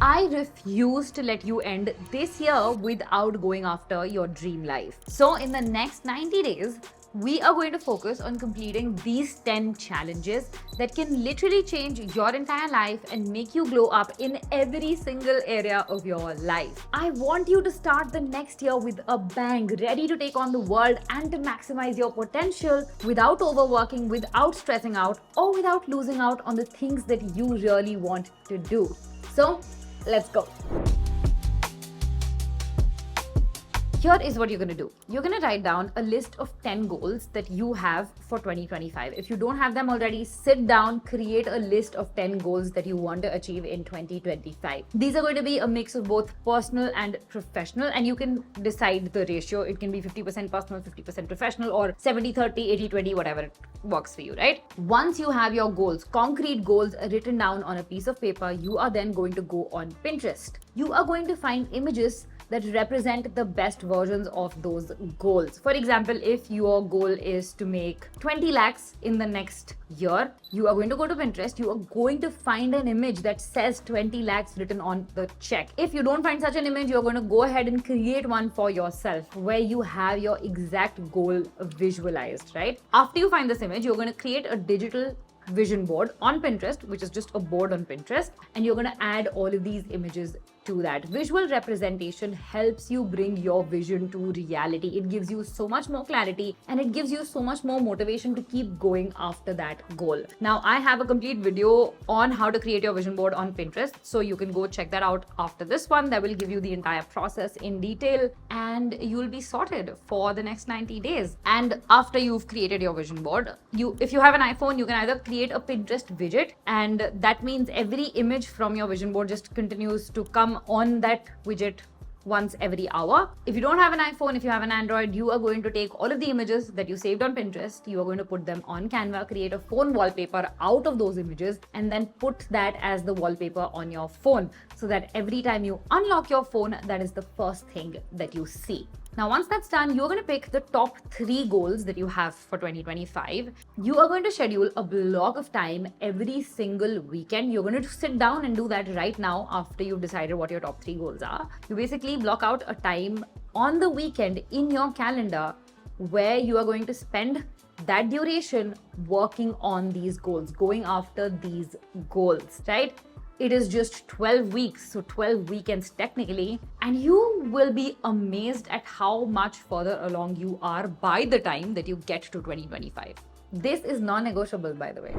I refuse to let you end this year without going after your dream life. So in the next 90 days, we are going to focus on completing these 10 challenges that can literally change your entire life and make you glow up in every single area of your life. I want you to start the next year with a bang, ready to take on the world and to maximize your potential without overworking, without stressing out, or without losing out on the things that you really want to do. So, let's go. Here is what you're going to do. You're going to write down a list of 10 goals that you have for 2025. If you don't have them already, sit down, create a list of 10 goals that you want to achieve in 2025. These are going to be a mix of both personal and professional, and you can decide the ratio. It can be 50% personal, 50% professional, or 70-30, 80-20, whatever works for you, right? Once you have your goals, concrete goals written down on a piece of paper, you are then going to go on Pinterest. You are going to find images that represent the best versions of those goals. For example, if your goal is to make 20 lakhs in the next year, you are going to go to Pinterest, you are going to find an image that says 20 lakhs written on the check. If you don't find such an image, you're going to go ahead and create one for yourself where you have your exact goal visualized, right? After you find this image, you're going to create a digital vision board on Pinterest, which is just a board on Pinterest, and you're going to add all of these images to that. Visual representation helps you bring your vision to reality. It gives you so much more clarity and it gives you so much more motivation to keep going after that goal. Now, I have a complete video on how to create your vision board on Pinterest, so you can go check that out after this one. That will give you the entire process in detail and you'll be sorted for the next 90 days. And after you've created your vision board, if you have an iPhone, you can either create a Pinterest widget, and that means every image from your vision board just continues to come on that widget once every hour. If you don't have an iPhone, if you have an Android, you are going to take all of the images that you saved on Pinterest, you are going to put them on Canva, create a phone wallpaper out of those images, and then put that as the wallpaper on your phone, so that every time you unlock your phone, that is the first thing that you see. Now, once that's done, you're going to pick the top 3 goals that you have for 2025. You are going to schedule a block of time every single weekend. You're going to sit down and do that right now after you've decided what your top 3 goals are. You basically block out a time on the weekend in your calendar where you are going to spend that duration working on these goals, going after these goals, right? It is just 12 weeks, so 12 weekends technically, and you will be amazed at how much further along you are by the time that you get to 2025. This is non-negotiable, by the way.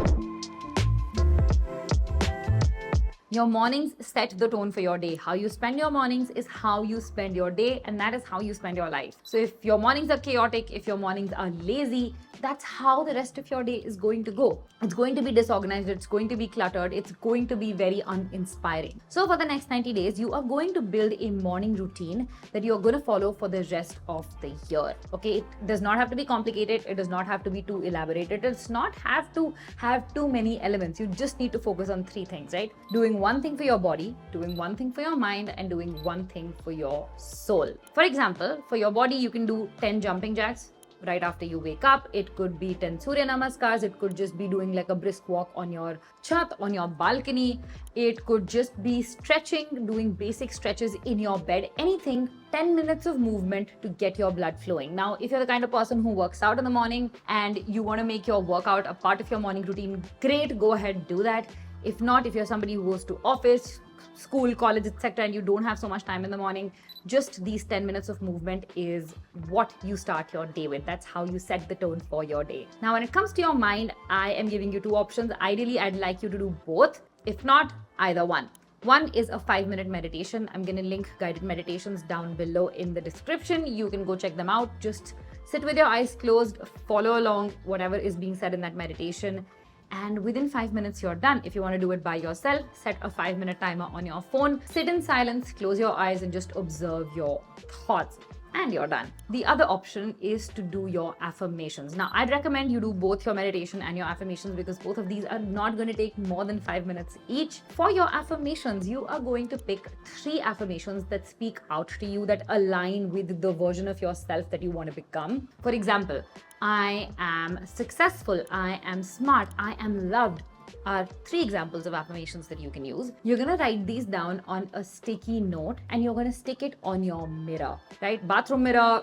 Your mornings set the tone for your day. How you spend your mornings is how you spend your day, and that is how you spend your life. So if your mornings are chaotic, if your mornings are lazy, that's how the rest of your day is going to go. It's going to be disorganized, it's going to be cluttered, it's going to be very uninspiring. So for the next 90 days, you are going to build a morning routine that you're going to follow for the rest of the year. Okay, it does not have to be complicated, it does not have to be too elaborate, it does not have to have too many elements. You just need to focus on 3 things, right? Doing one thing for your body, doing one thing for your mind, and doing one thing for your soul. For example, for your body, you can do 10 jumping jacks right after you wake up. It could be 10 Surya Namaskars. It could just be doing like a brisk walk on your chat, on your balcony. It could just be stretching, doing basic stretches in your bed, anything. 10 minutes of movement to get your blood flowing. Now, if you're the kind of person who works out in the morning and you want to make your workout a part of your morning routine, great, go ahead, do that. If not, if you're somebody who goes to office, school, college, etc., and you don't have so much time in the morning, just these 10 minutes of movement is what you start your day with. That's how you set the tone for your day. Now, when it comes to your mind, I am giving you 2 options. Ideally, I'd like you to do both. If not, either one. One is a 5-minute meditation. I'm going to link guided meditations down below in the description. You can go check them out. Just sit with your eyes closed, follow along whatever is being said in that meditation. And within 5 minutes, you're done. If you want to do it by yourself, set a 5-minute timer on your phone, sit in silence, close your eyes, and just observe your thoughts. And you're done. The other option is to do your affirmations. Now, I'd recommend you do both your meditation and your affirmations because both of these are not going to take more than 5 minutes each. For your affirmations, you are going to pick 3 affirmations that speak out to you, that align with the version of yourself that you want to become. For example, I am successful, I am smart, I am loved, are 3 examples of affirmations that you can use. You're gonna write these down on a sticky note and you're gonna stick it on your mirror, right? Bathroom mirror,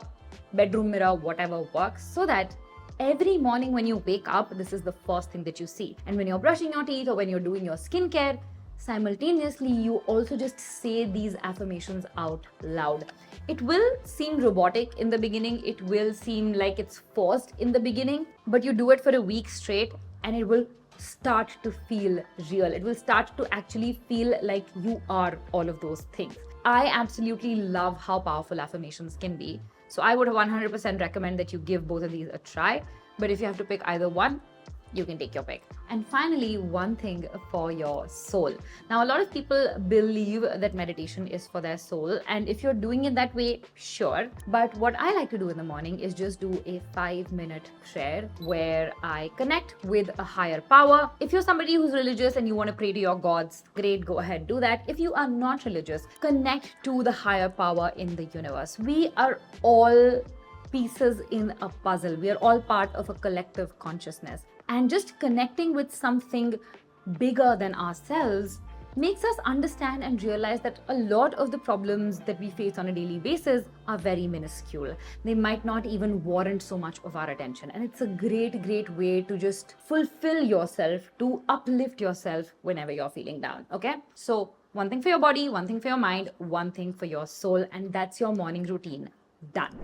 bedroom mirror, whatever works, so that every morning when you wake up, this is the first thing that you see. And when you're brushing your teeth or when you're doing your skincare, simultaneously you also just say these affirmations out loud. It will seem robotic in the beginning, it will seem like it's forced in the beginning, but you do it for a week straight and it will start to feel real. It will start to actually feel like you are all of those things. I absolutely love how powerful affirmations can be. So I would 100% recommend that you give both of these a try. But if you have to pick either one, you can take your pick. And finally, one thing for your soul. Now, a lot of people believe that meditation is for their soul. And if you're doing it that way, sure. But what I like to do in the morning is just do a 5-minute prayer where I connect with a higher power. If you're somebody who's religious and you want to pray to your gods, great, go ahead, do that. If you are not religious, connect to the higher power in the universe. We are all pieces in a puzzle. We are all part of a collective consciousness. And just connecting with something bigger than ourselves makes us understand and realize that a lot of the problems that we face on a daily basis are very minuscule. They might not even warrant so much of our attention. And it's a great, great way to just fulfill yourself, to uplift yourself whenever you're feeling down. Okay? So one thing for your body, one thing for your mind, one thing for your soul, and that's your morning routine. Done.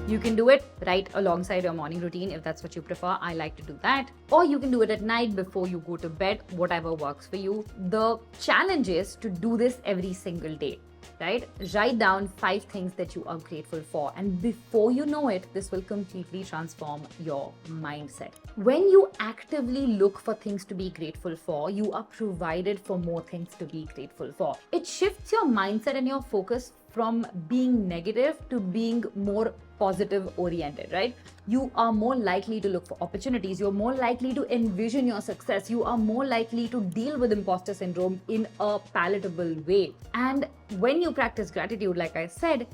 You can do it right alongside your morning routine if that's what you prefer. I like to do that. Or you can do it at night before you go to bed, whatever works for you. The challenge is to do this every single day, right? Write down 5 things that you are grateful for. And before you know it, this will completely transform your mindset. When you actively look for things to be grateful for, you are provided for more things to be grateful for. It shifts your mindset and your focus from being negative to being more positive oriented, right? You are more likely to look for opportunities. You're more likely to envision your success. You are more likely to deal with imposter syndrome in a palatable way. And when you practice gratitude, like I said,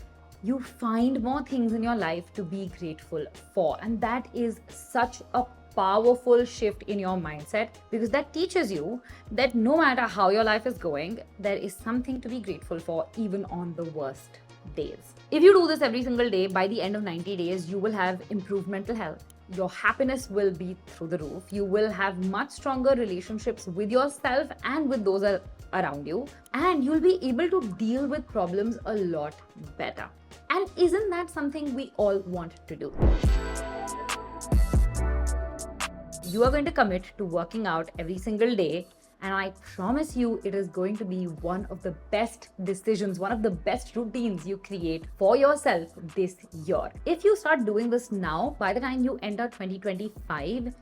you find more things in your life to be grateful for. And that is such a powerful shift in your mindset, because that teaches you that no matter how your life is going, there is something to be grateful for even on the worst days. If you do this every single day, by the end of 90 days, you will have improved mental health. Your happiness will be through the roof. You will have much stronger relationships with yourself and with those around you. And you'll be able to deal with problems a lot better. And isn't that something we all want to do? You are going to commit to working out every single day, and I promise you it is going to be one of the best decisions, one of the best routines you create for yourself this year. If you start doing this now, by the time you enter 2025,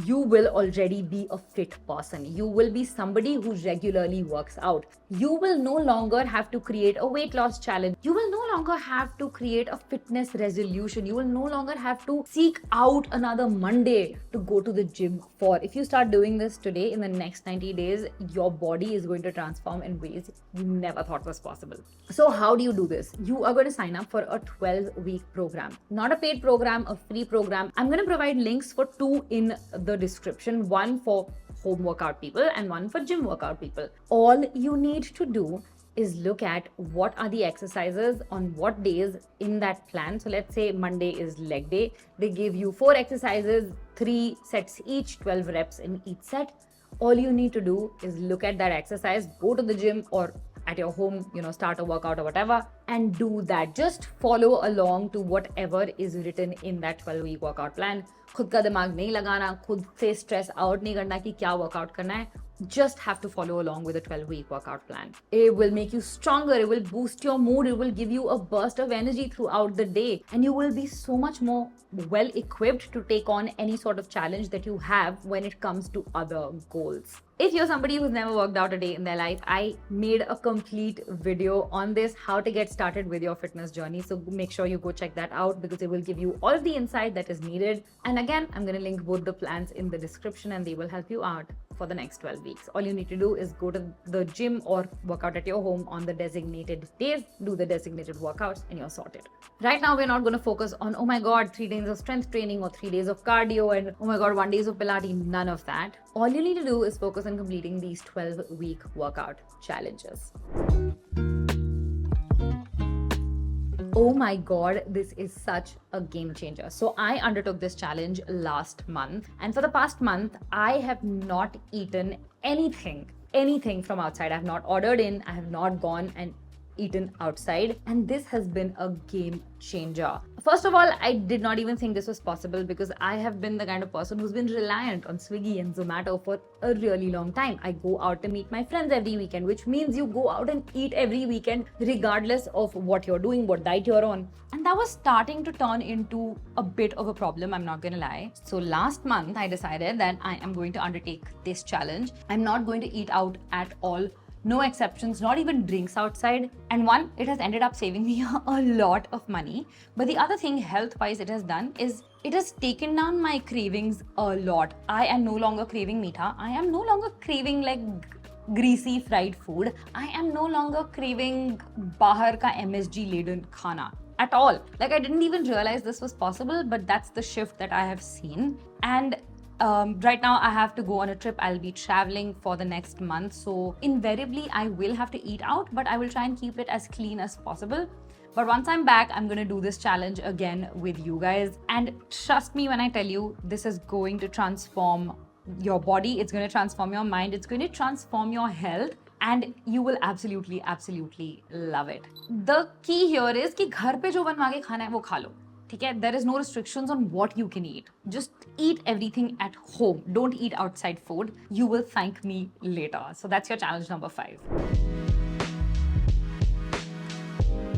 you will already be a fit person. You will be somebody who regularly works out. You will no longer have to create a weight loss challenge. You will no longer have to create a fitness resolution. You will no longer have to seek out another Monday to go to the gym for. If you start doing this today, in the next 90 days, your body is going to transform in ways you never thought was possible. So how do you do this? You are going to sign up for a 12-week program. Not a paid program, a free program. I'm going to provide links for 2 in the description, one for home workout people and one for gym workout people. All you need to do is look at what are the exercises on what days in that plan. So let's say Monday is leg day. They give you 4 exercises, 3 sets each, 12 reps in each set. All you need to do is look at that exercise, go to the gym or at your home, start a workout or whatever, and do that. Just follow along to whatever is written in that 12-week workout plan. खुद का दिमाग नहीं लगाना, खुद से stress out नहीं करना कि क्या workout करना है. Just have to follow along with a 12-week workout plan. It will make you stronger. It will boost your mood. It will give you a burst of energy throughout the day. And you will be so much more well equipped to take on any sort of challenge that you have when it comes to other goals. If you're somebody who's never worked out a day in their life, I made a complete video on this, how to get started with your fitness journey. So make sure you go check that out because it will give you all of the insight that is needed. And again, I'm going to link both the plans in the description and they will help you out for the next 12 weeks. All you need to do is go to the gym or work out at your home on the designated days, do the designated workouts, and you're sorted. Right now, we're not going to focus on, oh my God, 3 days of strength training or 3 days of cardio and oh my God, 1 day of Pilates, none of that. All you need to do is focus on completing these 12-week workout challenges. Oh my God, this is such a game changer. So I undertook this challenge last month, and for the past month, I have not eaten anything from outside. I have not ordered in, I have not gone and eaten outside, and this has been a game changer. First of all, I did not even think this was possible because I have been the kind of person who's been reliant on Swiggy and Zomato for a really long time. I go out to meet my friends every weekend, which means you go out and eat every weekend regardless of what you're doing, what diet you're on. And that was starting to turn into a bit of a problem, I'm not gonna lie. So last month, I decided that I am going to undertake this challenge. I'm not going to eat out at all. No exceptions, not even drinks outside. And one, it has ended up saving me a lot of money. But the other thing health-wise it has done is it has taken down my cravings a lot. I am no longer craving meetha. I am no longer craving like greasy fried food. I am no longer craving bahar ka MSG laden khana at all. Like I didn't even realize this was possible, but that's the shift that I have seen. And right now I have to go on a trip. I'll be traveling for the next month. So invariably I will have to eat out, but I will try and keep it as clean as possible. But once I'm back, I'm going to do this challenge again with you guys. And trust me when I tell you, this is going to transform your body. It's going to transform your mind. It's going to transform your health. And you will absolutely love it. The key here is कि घर पे जो बनवा के खाना है वो खा लो. There is no restrictions on what you can eat. Just eat everything at home. Don't eat outside food. You will thank me later. So that's your challenge number 5.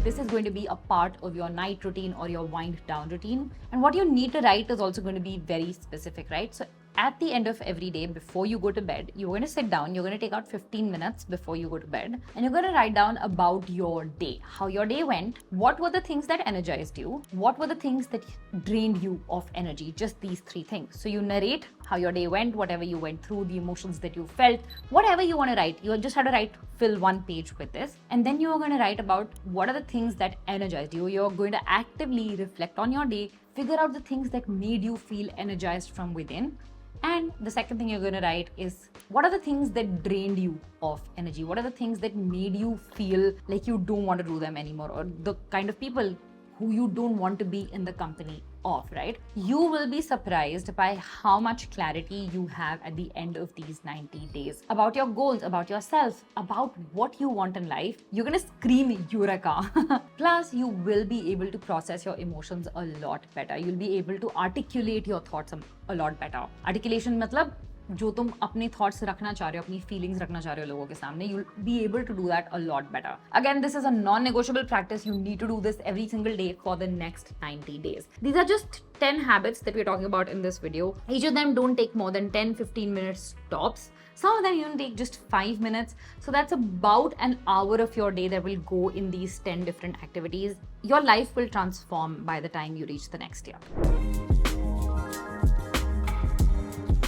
This is going to be a part of your night routine or your wind down routine. And what you need to write is also going to be very specific, right? So at the end of every day, before you go to bed, you're going to sit down, you're going to take out 15 minutes before you go to bed, and you're going to write down about your day, how your day went, what were the things that energized you, what were the things that drained you of energy, just these 3 things. So you narrate how your day went, whatever you went through, the emotions that you felt, whatever you want to write. You just have to fill 1 page with this. And then you are going to write about what are the things that energized you. You're going to actively reflect on your day, figure out the things that made you feel energized from within. And the second thing you're going to write is what are the things that drained you of energy? What are the things that made you feel like you don't want to do them anymore, or the kind of people who you don't want to be in the company of, right? You will be surprised by how much clarity you have at the end of these 90 days about your goals, about yourself, about what you want in life. You're gonna scream Eureka. Plus, you will be able to process your emotions a lot better. You'll be able to articulate your thoughts a lot better. Articulation matlab जो तुम अपने thoughts रखना चाह रहे हो, अपनी feelings रखना चाह रहे हो लोगों के सामने, you'll be able to do that a lot better. Again, this is a non-negotiable practice. You need to do this every single day for the next 90 days. These are just 10 habits that we're talking about in this video. Each of them don't take more than 10-15 minutes tops. Some of them even take just 5 minutes. So that's about an hour of your day that will go in these 10 different activities. Your life will transform by the time you reach the next year.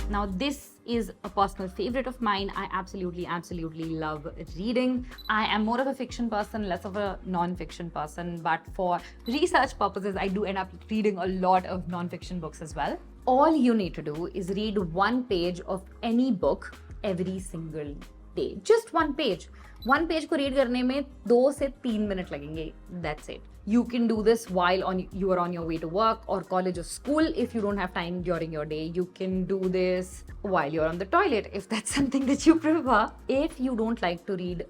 Now, this is a personal favorite of mine. I absolutely love reading. I am more of a fiction person, less of a non-fiction person, but for research purposes, I do end up reading a lot of non-fiction books as well. All you need to do is read 1 page of any book every single day. Just 1 page. 1 page को read करने में 2 से 3 minute लगेंगे. That's it. You can do this while you are on your way to work or college or school if you don't have time during your day. You can do this while you're on the toilet if that's something that you prefer. If you don't like to read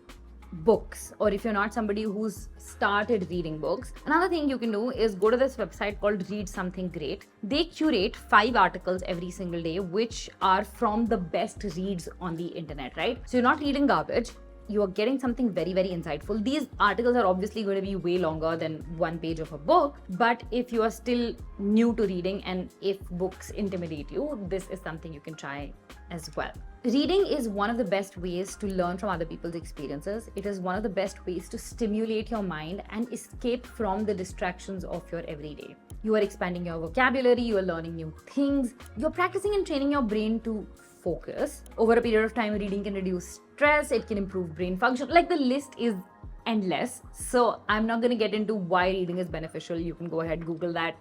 books, or if you're not somebody who's started reading books, another thing you can do is go to this website called Read Something Great. They curate 5 articles every single day which are from the best reads on the internet, right? So you're not reading garbage. you are getting something very, very insightful. These articles are obviously going to be way longer than one page of a book, but if you are still new to reading and if books intimidate you, this is something you can try as well. Reading is one of the best ways to learn from other people's experiences. It is one of the best ways to stimulate your mind and escape from the distractions of your everyday. You are expanding your vocabulary, you are learning new things, you're practicing and training your brain to focus. Over a period of time, reading can reduce stress, it can improve brain function. Like, the list is endless. So I'm not going to get into why reading is beneficial. You can go ahead, Google that.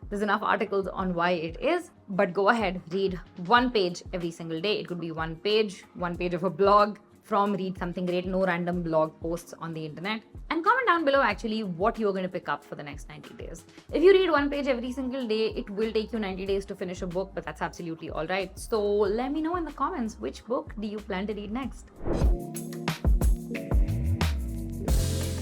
There's enough articles on why it is, but go ahead, read one page every single day. It could be one page of a blog from Read Something Great, no random blog posts on the internet. And comment down below actually what you're going to pick up for the next 90 days. If you read one page every single day, it will take you 90 days to finish a book, but that's absolutely all right. So let me know in the comments, which book do you plan to read next?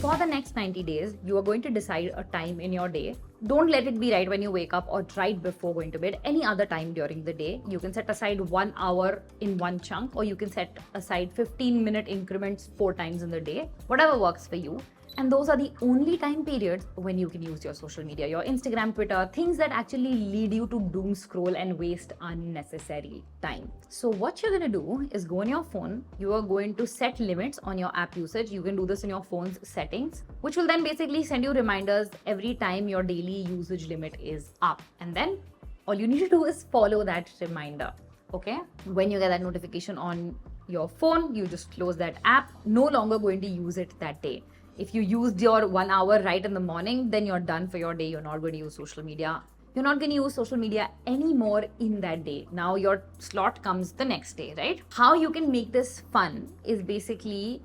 For the next 90 days, you are going to decide a time in your day. Don't let it be right when you wake up or right before going to bed. Any other time during the day. You can set aside 1 hour in one chunk, or you can set aside 15-minute increments 4 times in the day. Whatever works for you. And those are the only time periods when you can use your social media, your Instagram, Twitter, things that actually lead you to doom scroll and waste unnecessary time. So what you're going to do is go on your phone. You are going to set limits on your app usage. You can do this in your phone's settings, which will then basically send you reminders every time your daily usage limit is up. And then all you need to do is follow that reminder. Okay? When you get that notification on your phone, you just close that app. No longer going to use it that day. If you used your 1 hour right in the morning, then you're done for your day. You're not going to use social media. You're not going to use social media anymore in that day. Now your slot comes the next day, right? How you can make this fun is basically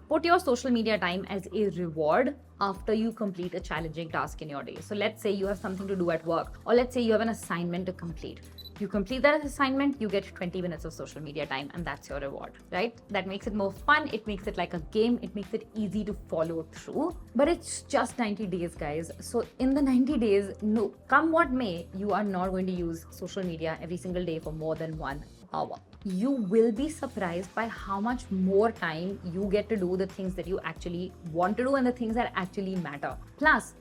put your social media time as a reward after you complete a challenging task in your day. So let's say you have something to do at work, or let's say you have an assignment to complete. You complete that assignment, you get 20 minutes of social media time, and that's your reward, right? That makes it more fun. It makes it like a game. It makes it easy to follow through. But it's just 90 days, guys. So in the 90 days, no, come what may, you are not going to use social media every single day for more than 1 hour. You will be surprised by how much more time you get to do the things that you actually want to do and the things that actually matter. Plus,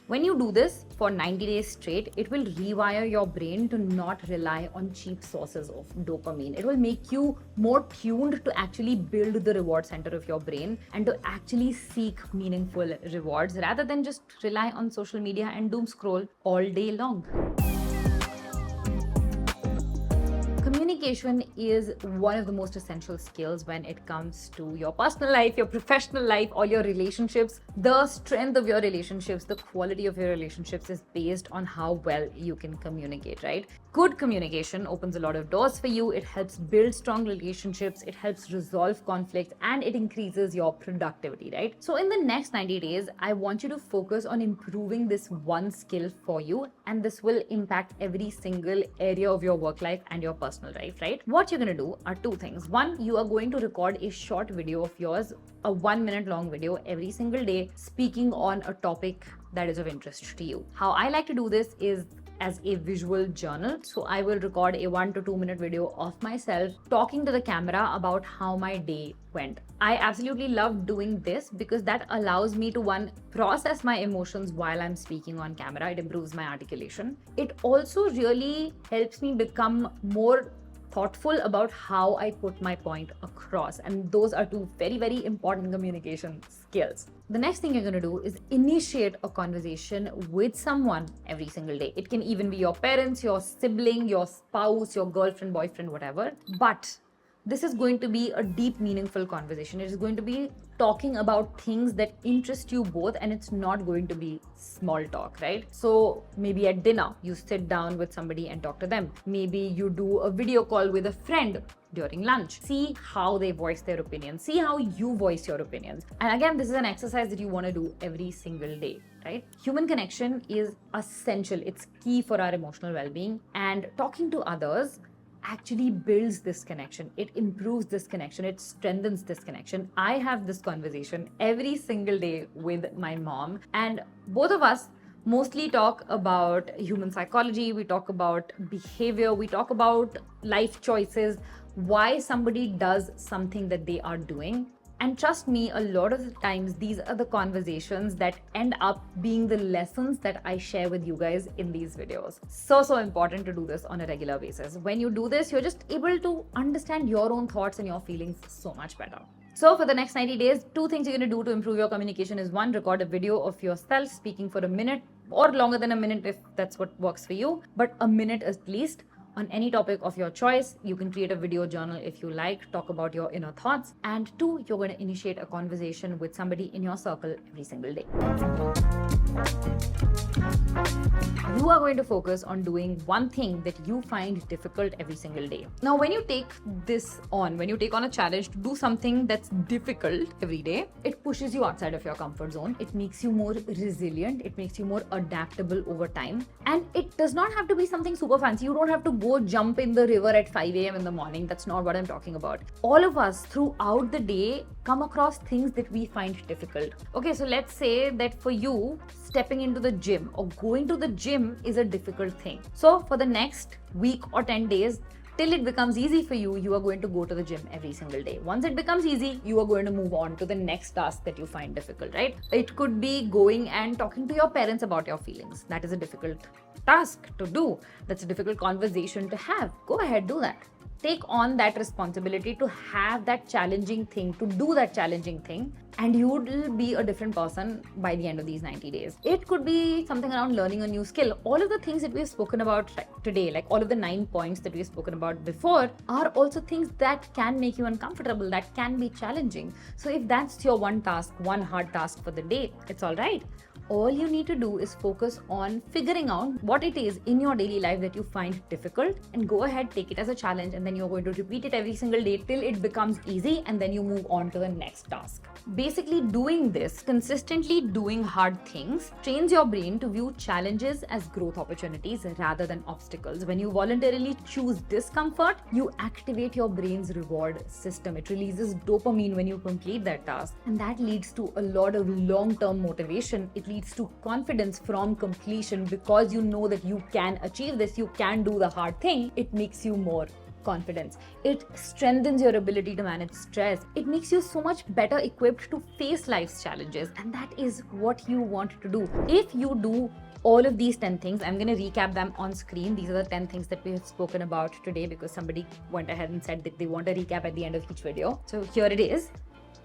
when you do this for 90 days straight, it will rewire your brain to not rely on cheap sources of dopamine. It will make you more tuned to actually build the reward center of your brain and to actually seek meaningful rewards rather than just rely on social media and doom scroll all day long. Communication is one of the most essential skills when it comes to your personal life, your professional life, all your relationships. The strength of your relationships, the quality of your relationships is based on how well you can communicate, right? Good communication opens a lot of doors for you. It helps build strong relationships. It helps resolve conflicts, and it increases your productivity, right? So in the next 90 days, I want you to focus on improving this one skill for you, and this will impact every single area of your work life and your personal life, right? What you're going to do are 2 things. One, you are going to record a short video of yours, a 1-minute long video every single day, speaking on a topic that is of interest to you. How I like to do this is as a visual journal. So I will record a 1 to 2 minute video of myself talking to the camera about how my day went. I absolutely love doing this because that allows me to, one, process my emotions while I'm speaking on camera. It improves my articulation. It also really helps me become more thoughtful about how I put my point across. And those are 2 very, very important communication skills. The next thing you're going to do is initiate a conversation with someone every single day. It can even be your parents, your sibling, your spouse, your girlfriend, boyfriend, whatever. But this is going to be a deep, meaningful conversation. It is going to be talking about things that interest you both, and it's not going to be small talk, right? So maybe at dinner, you sit down with somebody and talk to them. Maybe you do a video call with a friend during lunch. See how they voice their opinions. See how you voice your opinions. And again, this is an exercise that you want to do every single day, right? Human connection is essential. It's key for our emotional well-being, and talking to others actually builds this connection. It improves this connection. It strengthens this connection. I have this conversation every single day with my mom, and both of us mostly talk about human psychology. We talk about behavior. We talk about life choices, why somebody does something that they are doing. And trust me, a lot of the times, these are the conversations that end up being the lessons that I share with you guys in these videos. So important to do this on a regular basis. When you do this, you're just able to understand your own thoughts and your feelings so much better. So for the next 90 days, 2 things you're going to do to improve your communication is 1, record a video of yourself speaking for a minute or longer than a minute if that's what works for you, but a minute at least, on any topic of your choice. You can create a video journal if you like, talk about your inner thoughts. And 2, you're going to initiate a conversation with somebody in your circle every single day. You are going to focus on doing one thing that you find difficult every single day. Now, when you take a challenge to do something that's difficult every day, it pushes you outside of your comfort zone. It makes you more resilient. It makes you more adaptable over time. And it does not have to be something super fancy. You don't have to go jump in the river at 5 a.m. in the morning. That's not what I'm talking about. All of us throughout the day come across things that we find difficult. Okay, so let's say that for you, stepping into the gym or going to the gym is a difficult thing. So for the next week or 10 days, till it becomes easy for you, you are going to go to the gym every single day. Once it becomes easy, you are going to move on to the next task that you find difficult, right? It could be going and talking to your parents about your feelings. That is a difficult task to do. That's a difficult conversation to have. Go ahead, do that. Take on that responsibility to have that challenging thing, to do that challenging thing, and you will be a different person by the end of these 90 days. It could be something around learning a new skill. All of the things that we've spoken about today, like all of the 9 points that we've spoken about before, are also things that can make you uncomfortable, that can be challenging. So if that's your one hard task for the day, it's all right. All you need to do is focus on figuring out what it is in your daily life that you find difficult, and go ahead, take it as a challenge, and then you're going to repeat it every single day till it becomes easy, and then you move on to the next task. Basically, doing this, consistently doing hard things, trains your brain to view challenges as growth opportunities rather than obstacles. When you voluntarily choose discomfort, you activate your brain's reward system. It releases dopamine when you complete that task, and that leads to a lot of long-term motivation. It leads to confidence from completion because you know that you can achieve this, you can do the hard thing. It makes you more confidence. It strengthens your ability to manage stress. It makes you so much better equipped to face life's challenges, and that is what you want to do. If you do all of these 10 things, I'm going to recap them on screen. These are the 10 things that we have spoken about today because somebody went ahead and said that they want a recap at the end of each video. So here it is.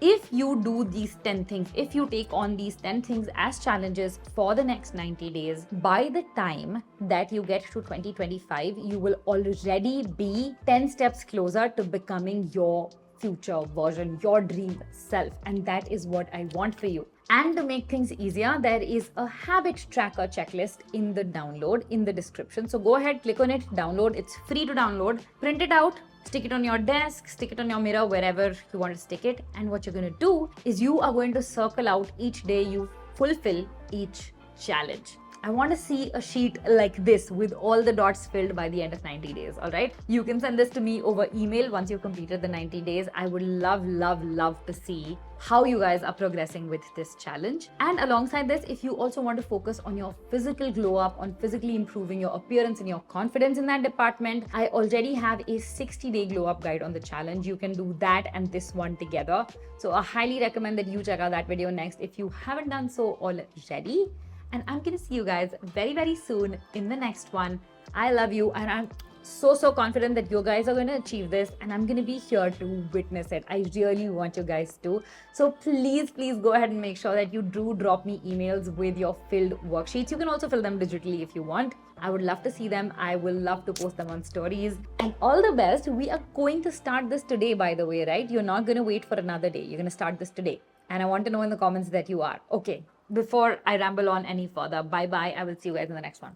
If you do these 10 things, if you take on these 10 things as challenges for the next 90 days, by the time that you get to 2025, you will already be 10 steps closer to becoming your future version, your dream self. And that is what I want for you. And to make things easier, there is a habit tracker checklist in the download, in the description. So go ahead, click on it, download. It's free to download. Print it out. Stick it on your desk, stick it on your mirror, wherever you want to stick it. And what you're going to do is you are going to circle out each day you fulfill each challenge. I want to see a sheet like this with all the dots filled by the end of 90 days, all right? You can send this to me over email once you've completed the 90 days. I would love to see how you guys are progressing with this challenge. And alongside this, if you also want to focus on your physical glow up, on physically improving your appearance and your confidence in that department, I already have a 60-day glow up guide on the challenge. You can do that and this one together. So I highly recommend that you check out that video next if you haven't done so already. And I'm going to see you guys very soon in the next one. I love you, and I'm so confident that you guys are going to achieve this, and I'm going to be here to witness it. I really want you guys to. So please go ahead and make sure that you do drop me emails with your filled worksheets. You can also fill them digitally if you want. I would love to see them. I will love to post them on stories. And all the best. We are going to start this today, by the way, right? You're not going to wait for another day. You're going to start this today. And I want to know in the comments that you are. Okay. Before I ramble on any further, bye-bye. I will see you guys in the next one.